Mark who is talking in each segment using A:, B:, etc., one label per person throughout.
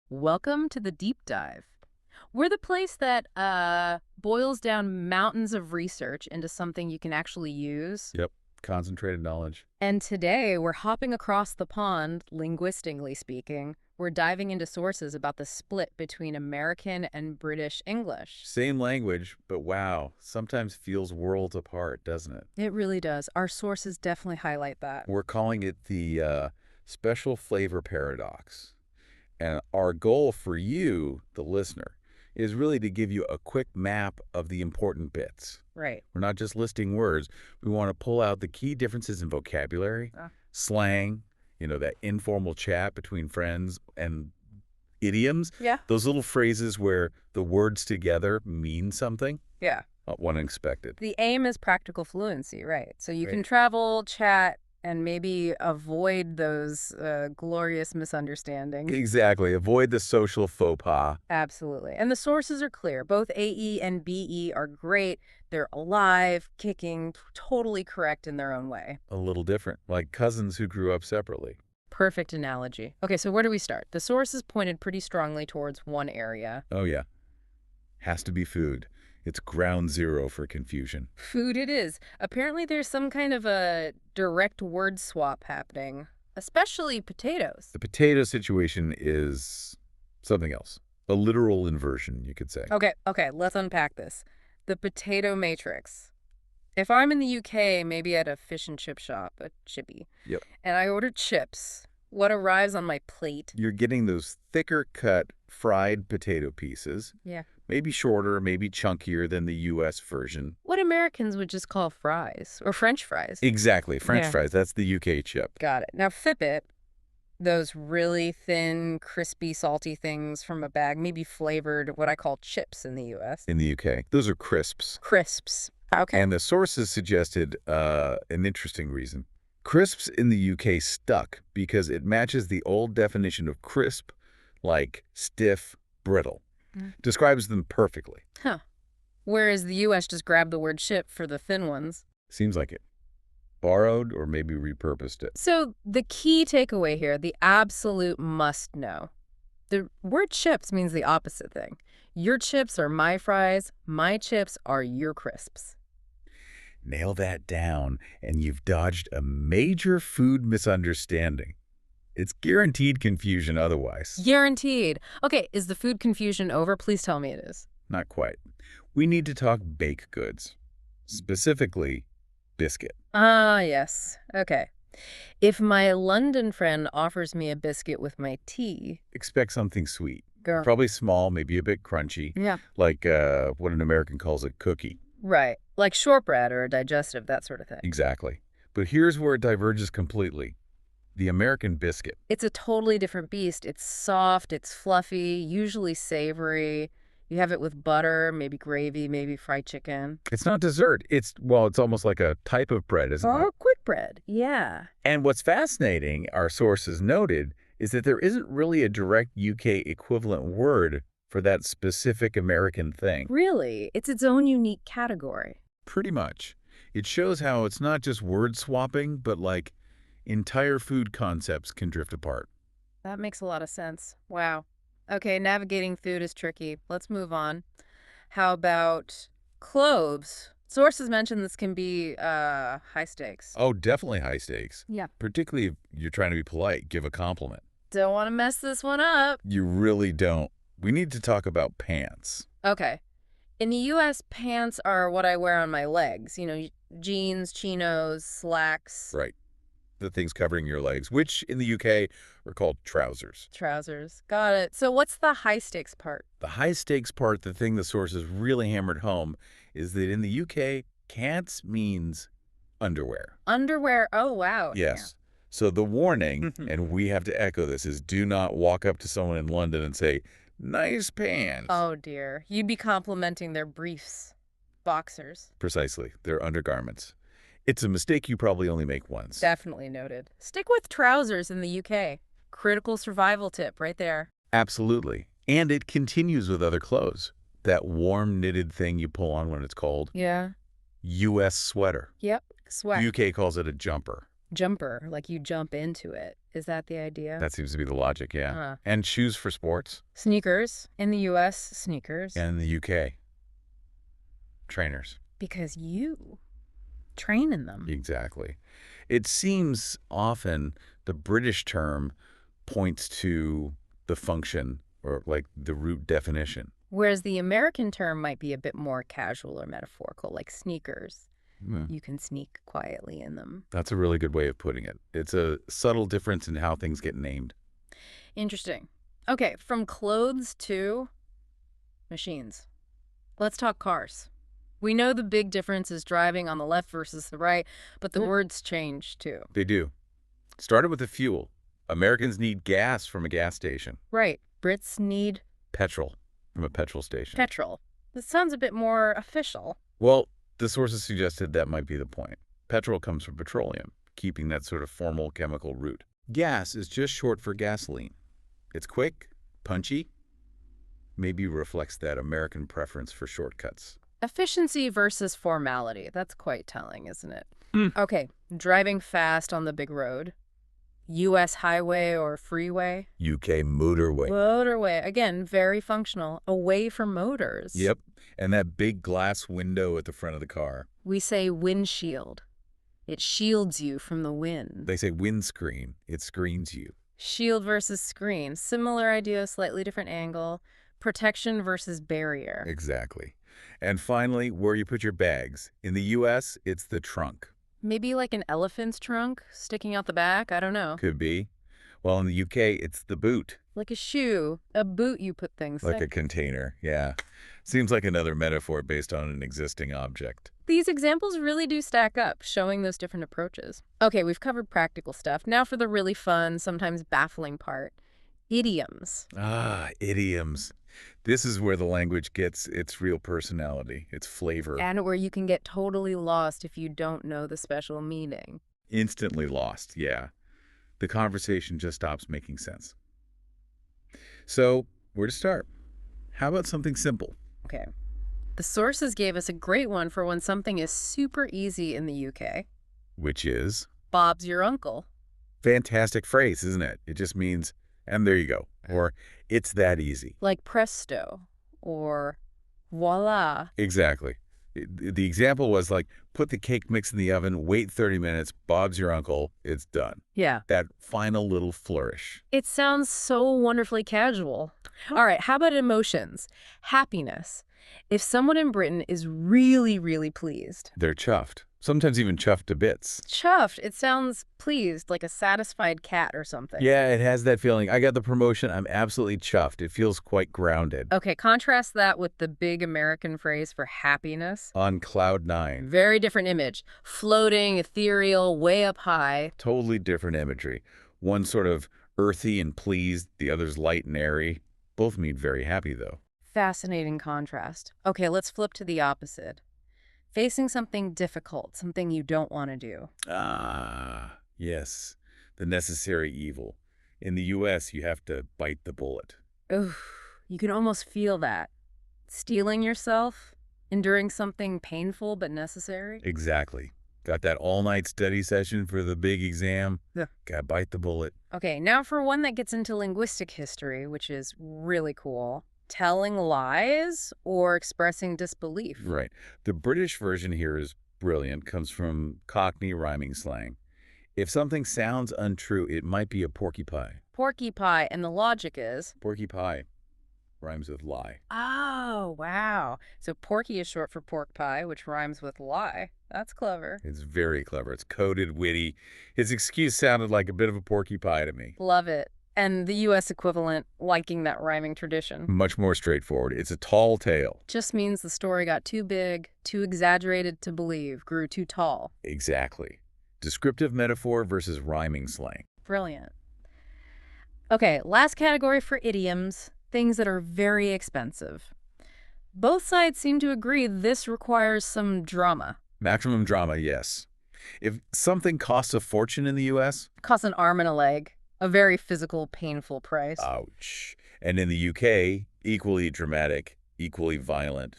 A: Welcome to the Deep Dive. We're the place that boils down mountains of research into something you can actually use.
B: Yep. Concentrated knowledge.
A: And today we're hopping across the pond, linguistically speaking. We're diving into sources about the split between American and British English.
B: Same language, but wow, sometimes feels worlds apart, doesn't it?
A: It really does. Our sources definitely highlight that.
B: We're calling it the special flavor paradox. And our goal for you, the listener, is really to give you a quick map of the important bits.
A: Right.
B: We're not just listing words. We want to pull out the key differences in vocabulary, slang, that informal chat between friends, and idioms.
A: Yeah.
B: Those little phrases where the words together mean something.
A: Yeah.
B: One unexpected.
A: The aim is practical fluency, right? So you
B: Right.
A: can travel, chat, and maybe avoid those glorious misunderstandings.
B: Exactly. Avoid the social faux pas.
A: Absolutely. And the sources are clear. Both AE and BE are great. They're alive, kicking, totally correct in their own way.
B: A little different, like cousins who grew up separately.
A: Perfect analogy. Okay, so where do we start? The sources pointed pretty strongly towards one area.
B: Oh, yeah. Has to be food. It's ground zero for confusion.
A: Food it is. Apparently there's some kind of a direct word swap happening, especially potatoes.
B: The potato situation is something else. A literal inversion, you could say.
A: Okay, let's unpack this. The potato matrix. If I'm in the UK, maybe at a fish and chip shop, a chippy,
B: Yep.
A: and I order chips, what arrives on my plate?
B: You're getting those thicker cut fried potato pieces.
A: Yeah.
B: Maybe shorter, maybe chunkier than the U.S. version.
A: What Americans would just call fries, or French fries.
B: Exactly. French
A: Yeah.
B: fries. That's the UK chip.
A: Got it. Now, Fitbit, those really thin, crispy, salty things from a bag, maybe flavored what I call chips in the U.S.
B: In the UK. Those are crisps.
A: Crisps. Okay.
B: And the sources suggested an interesting reason. Crisps in the UK stuck because it matches the old definition of crisp, like stiff, brittle. Describes them perfectly.
A: Huh. Whereas the U.S. just grabbed the word chip for the thin ones.
B: Seems like it. Borrowed or maybe repurposed it.
A: So the key takeaway here, the absolute must know. The word chips means the opposite thing. Your chips are my fries, my chips are your crisps.
B: Nail that down, and you've dodged a major food misunderstanding. It's guaranteed confusion otherwise.
A: Guaranteed. Okay, is the food confusion over? Please tell me it is.
B: Not quite. We need to talk baked goods. Specifically, biscuit.
A: Ah, yes. Okay. If my London friend offers me a biscuit with my tea,
B: Expect something sweet.
A: girl.
B: Probably small, maybe a bit crunchy.
A: Yeah.
B: Like what an American calls a cookie.
A: Right. Like shortbread or a digestive, that sort of thing.
B: Exactly. But here's where it diverges completely. The American biscuit.
A: It's a totally different beast. It's soft, it's fluffy, usually savory. You have it with butter, maybe gravy, maybe fried chicken.
B: It's not dessert. It's almost like a type of bread, isn't it?
A: Or quick bread. Yeah.
B: And what's fascinating, our sources noted, is that there isn't really a direct UK equivalent word for that specific American thing.
A: Really? It's its own unique category.
B: Pretty much. It shows how it's not just word swapping, but like entire food concepts can drift apart.
A: That makes a lot of sense. Wow. Okay, navigating food is tricky. Let's move on. How about cloves? Sources mention this can be high stakes.
B: Oh, definitely high stakes.
A: Yeah.
B: Particularly if you're trying to be polite, give a compliment.
A: Don't want to mess this one up.
B: You really don't. We need to talk about pants.
A: Okay. In the U.S., pants are what I wear on my legs. Jeans, chinos, slacks.
B: Right. The things covering your legs, which in the UK are called trousers.
A: Trousers. Got it. So what's the high stakes part?
B: The high stakes part, the thing the sources really hammered home, is that in the UK, pants means underwear.
A: Underwear. Oh, wow.
B: Yes. So the warning, and we have to echo this, is do not walk up to someone in London and say, nice pants.
A: Oh, dear. You'd be complimenting their briefs. Boxers.
B: Precisely. They're undergarments. It's a mistake you probably only make once.
A: Definitely noted. Stick with trousers in the UK. Critical survival tip right there.
B: Absolutely. And it continues with other clothes. That warm knitted thing you pull on when it's cold.
A: Yeah.
B: U.S. sweater.
A: Yep. Sweat.
B: The UK calls it a jumper.
A: Jumper, like you jump into it. Is that the idea?
B: That seems to be the logic, yeah.
A: Uh,
B: And shoes for sports.
A: Sneakers. In the US, sneakers.
B: And in the UK, trainers.
A: Because you train in them.
B: Exactly. It seems often the British term points to the function or like the root definition.
A: Whereas the American term might be a bit more casual or metaphorical, like sneakers.
B: Yeah,
A: You can sneak quietly in them.
B: that's a really good way of putting it. It's a subtle difference in how things get named.
A: Interesting. Okay, from clothes to machines. Let's talk cars. We know the big difference is driving on the left versus the right, but the words change too.
B: They do. Started with the fuel. Americans need gas from a gas station.
A: Right. Brits need
B: Petrol from a petrol station.
A: petrol. This sounds a bit more official.
B: Well, the sources suggested that might be the point. Petrol comes from petroleum, keeping that sort of formal chemical root. Gas is just short for gasoline. It's quick, punchy, maybe reflects that American preference for shortcuts.
A: Efficiency versus formality. That's quite telling, isn't it?
B: Hmm.
A: Okay, driving fast on the big road. U.S. highway or freeway.
B: UK motorway.
A: Motorway. Again, very functional. Away from motors.
B: Yep, and that big glass window at the front of the car.
A: We say windshield. It shields you from the wind.
B: They say windscreen. It screens you.
A: Shield versus screen. Similar idea, slightly different angle. Protection versus barrier.
B: Exactly. And finally, where you put your bags. In the U.S., it's the trunk.
A: Maybe like an elephant's trunk sticking out the back? I don't know.
B: Could be. Well, in the UK, it's the boot.
A: Like a shoe, a boot you put things
B: Like
A: in.
B: a container, yeah. Seems like another metaphor based on an existing object.
A: These examples really do stack up, showing those different approaches. Okay, we've covered practical stuff. Now for the really fun, sometimes baffling part. Idioms.
B: Ah, idioms. This is where the language gets its real personality, its flavor.
A: And where you can get totally lost if you don't know the special meaning.
B: Instantly lost, yeah. The conversation just stops making sense. So, where to start? How about something simple?
A: Okay. The sources gave us a great one for when something is super easy in the UK.
B: Which is?
A: Bob's your uncle.
B: Fantastic phrase, isn't it? It just means, and there you go. Or, it's that easy.
A: Like presto or voila.
B: Exactly. The example was like, put the cake mix in the oven, wait 30 minutes, Bob's your uncle, it's done.
A: Yeah.
B: That final little flourish.
A: It sounds so wonderfully casual. All right, how about emotions? Happiness. If someone in Britain is really, really pleased.
B: They're chuffed. Sometimes even chuffed to bits.
A: Chuffed. It sounds pleased, like a satisfied cat or something.
B: Yeah, it has that feeling. I got the promotion. I'm absolutely chuffed. It feels quite grounded.
A: Okay, contrast that with the big American phrase for happiness.
B: On cloud nine.
A: Very different image. Floating, ethereal, way up high.
B: Totally different imagery. One sort of earthy and pleased, the other's light and airy. Both mean very happy, though.
A: Fascinating contrast. Okay, let's flip to the opposite. Facing something difficult, something you don't want to do.
B: Ah, yes. The necessary evil. In the U.S., you have to bite the bullet.
A: Oof, you can almost feel that. Stealing yourself, enduring something painful but necessary.
B: Exactly. Got that all-night study session for the big exam.
A: Yeah.
B: Gotta bite the bullet.
A: Okay, now for one that gets into linguistic history, which is really cool. Telling lies or expressing disbelief.
B: Right. The British version here is brilliant, comes from Cockney rhyming slang. If something sounds untrue, it might be a porky pie.
A: Porky pie, and the logic is...
B: Porky pie rhymes with lie.
A: Oh, wow. So porky is short for pork pie, which rhymes with lie. That's clever.
B: It's very clever. It's coded, witty. His excuse sounded like a bit of a porky pie to me.
A: Love it. And the U.S. equivalent, liking that rhyming tradition.
B: Much more straightforward. It's a tall tale.
A: Just means the story got too big, too exaggerated to believe, grew too tall.
B: Exactly. Descriptive metaphor versus rhyming slang.
A: Brilliant. Okay, last category for idioms, things that are very expensive. Both sides seem to agree this requires some drama.
B: Maximum drama, yes. If something costs a fortune in the U.S.,
A: Costs an arm and a leg. A very physical, painful price.
B: ouch. And in the U.K., equally dramatic, equally violent,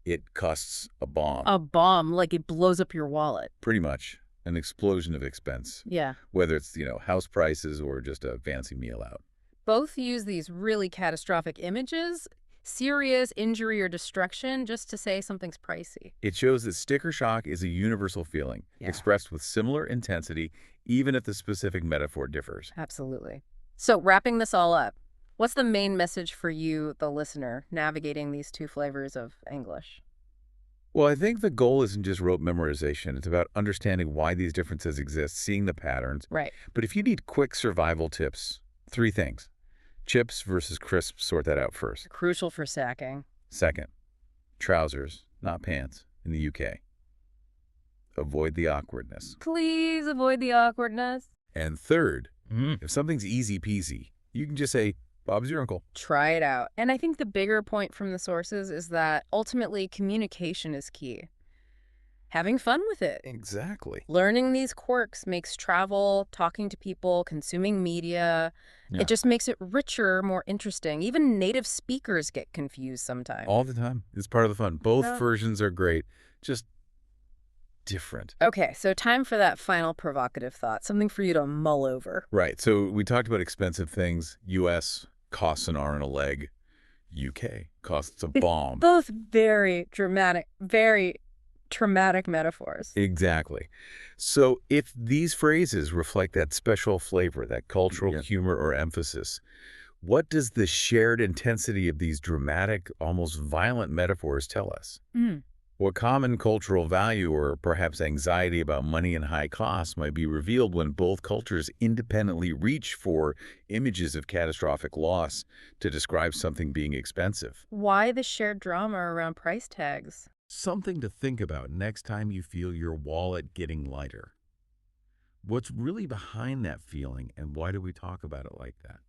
B: it costs a bomb.
A: A bomb, like it blows up your wallet.
B: Pretty much. an explosion of expense,
A: Yeah.
B: whether it's, house prices or just a fancy meal out.
A: Both use these really catastrophic images, serious injury or destruction, just to say something's pricey.
B: It shows that sticker shock is a universal feeling,
A: Yeah.
B: expressed with similar intensity, even if the specific metaphor differs.
A: Absolutely. So, wrapping this all up, what's the main message for you, the listener, navigating these two flavors of English?
B: Well, I think the goal isn't just rote memorization. It's about understanding why these differences exist, seeing the patterns.
A: Right.
B: But if you need quick survival tips, three things. Chips versus crisps, sort that out first.
A: Crucial for sacking.
B: Second, trousers, not pants, in the UK. Avoid the awkwardness.
A: Please avoid the awkwardness.
B: And third, if something's easy peasy, you can just say, Bob's your uncle.
A: Try it out. And I think the bigger point from the sources is that ultimately communication is key. Having fun with it.
B: Exactly.
A: Learning these quirks makes travel, talking to people, consuming media,
B: Yeah.
A: it just makes it richer, more interesting. Even native speakers get confused sometimes.
B: All the time. It's part of the fun. Both
A: Yeah.
B: versions are great, just different.
A: Okay, so time for that final provocative thought, something for you to mull over.
B: Right. So we talked about expensive things. U.S. costs an arm and a leg. UK costs a bomb.
A: Both very dramatic, very traumatic metaphors.
B: Exactly. So if these phrases reflect that special flavor, that cultural humor or emphasis, what does the shared intensity of these dramatic, almost violent metaphors tell us?
A: Mm.
B: What common cultural value or perhaps anxiety about money and high costs might be revealed when both cultures independently reach for images of catastrophic loss to describe something being expensive?
A: Why the shared drama around price tags?
B: Something to think about next time you feel your wallet getting lighter. What's really behind that feeling, and why do we talk about it like that?